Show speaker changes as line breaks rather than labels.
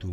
2